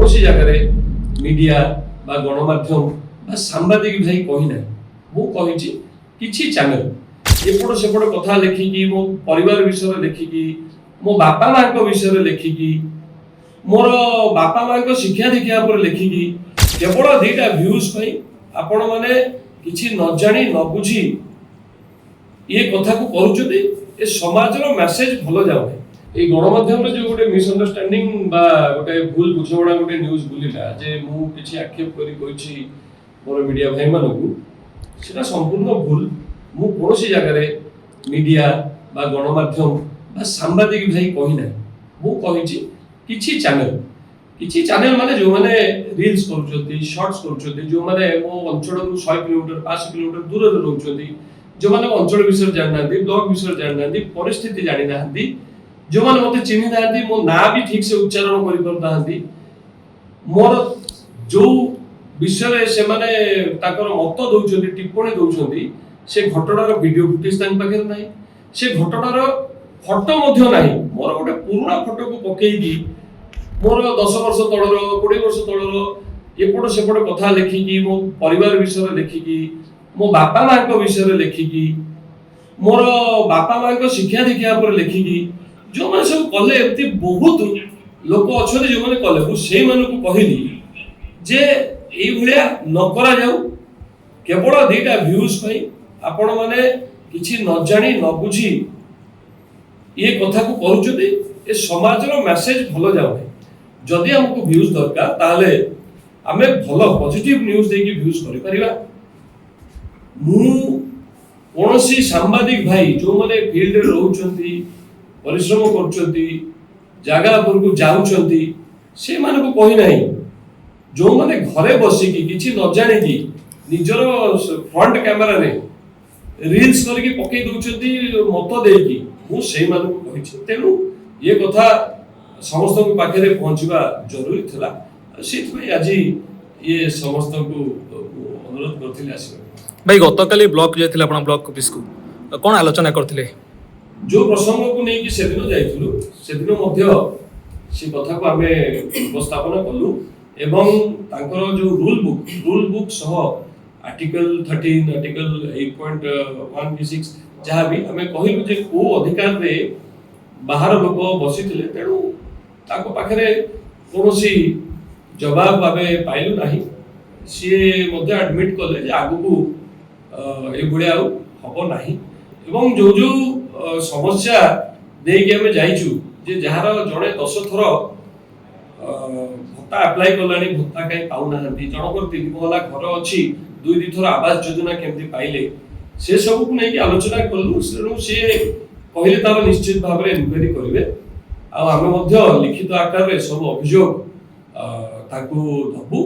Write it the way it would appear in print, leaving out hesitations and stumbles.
କୌଣସି ଜାଗାରେ ମିଡିଆ ବା ଗଣମାଧ୍ୟମ ବା ସାମ୍ବାଦିକ ଭାଇ କହି ନାହିଁ। ମୁଁ କହିଛି କିଛି ଚ୍ୟାନେଲ ଏପଟ ସେପଟ କଥା ଲେଖିକି, ମୋ ପରିବାର ବିଷୟରେ ଲେଖିକି, ମୋ ବାପା ମାଙ୍କ ବିଷୟରେ ଲେଖିକି, ମୋର ବାପା ମାଙ୍କ ଶିକ୍ଷା ଦୀକ୍ଷା ଉପରେ ଲେଖିକି କେବଳ 2ଟା ଭ୍ୟୁଜ ପାଇଁ ଆପଣ ମାନେ କିଛି ନ ଜାଣି ନ ବୁଝି ये कथा को करूचती ए समाजर मेसेज भलो जाउनी। ए गणमाध्यम रे जो गोटे मिसअंडरस्टैंडिंग बा गोटे भूल बुझबड़ा गोटे न्यूज बुलिला जे मु किछि आक्षेप करी कहिछि मोर मीडिया भाई मानकू, सेटा संपूर्ण भूल। मु कोनोसी जगह रे मीडिया बा गणमाध्यम बा सांबादिक भाई कहि नै। मु कहिछि किछि चैनल माने जो माने रील्स करूचती, शॉर्ट्स करूचती, जो माने मो अंचल रु 100 किलोमीटर 500 किलोमीटर दूर रे रहउचती, जो माने अंचल विषय जानना, ब्लॉग विषय जानना, परिस्थिति जानी ना, जो माने मते चिन्हि ना, मो ना भी ठीक से उच्चारण करि परता, मोर जो विषय से माने ताकर मत दउछंती, टिप्पणी दउछंती, से घटनार वीडियो फुटेज तान पाखे नाही, से घटनार फोटो मध्य नाही। मोर गोटे पुराना फोटो को पकेई मोर 10 वर्ष तळर 20 वर्ष तळर एपट सेपट कथा लेखिकी, मो परिवार विषय लेखिकी, मो बापा मांक विषय लेखिकी, मोर बापा मांक शिक्षा दीक्षा पर लेखिकी, जो माने सब कले एति बहुत लोक अछले जो माने कले, मु सेई मानकु कहिली जे एई भलिया न करा जाऊ। केवल 2टा व्यूज पई आपण माने किछि न जानि न बुझी ये कथा को करूचती ए समाजर मेसेज भलो जाउनी। जदि हमको व्यूज दरकार ताले आमे भलो पॉजिटिव न्यूज देकी व्यूज करि परिबा। मु कोनोसी सांबादिक भाई जो माने फील्ड रे रहउचंती, परिश्रम करचंती, जागा पर को जाउचंती, से माने को कहि नाही। जो माने घरे बसी की किछि न जानि की निजर फ्रंट कैमरा रे रील्स करके पकई दउचंती मत देकी, मु सेई माने को कहिछि। तेनु ये कथा समस्त को पाखे रे पहुंचबा जरूरी थिला। सेत भाई आज ये समस्त को अनुरोध करथिले आसीबा। भाई गतकाली ब्लॉक जाइथिले आपण ब्लॉक ऑफिस को कोन आलोचना करथिले? जो प्रसंग को नहीं कि सेदिन जाइथिलु, सेदिन मध्य से कथा को आमे उपस्थापन कलु एवं तांकर जो रूल बुक सह आर्टिकल 13 आर्टिकल 8.1 जहाँ भी आमे कहिलु जे को अधिकार रे बाहर लोक बसिथिले, तेणु ताको पाखरे कोनोसी जवाब भाबे पाइलु नाही। सी मध्य एडमिट कले जे आगु को ए भलिया हबो नाही एवं जो जो समस्या देके हमें जाइछु जे जहार जणे 10 थर भत्ता अप्लाई कलानी, भत्ता काई पाउ नाहंती, जनकर 3 महला घर अछि, 2 थर आवास योजना केमति पाइले, से सब को नै कि आलोचना कलु। सेनु से कहिले तार निश्चित भाव रे इन्क्वायरी करिवे आ हमें मध्य लिखित आकार रे सब अभियोग ताकू दबु।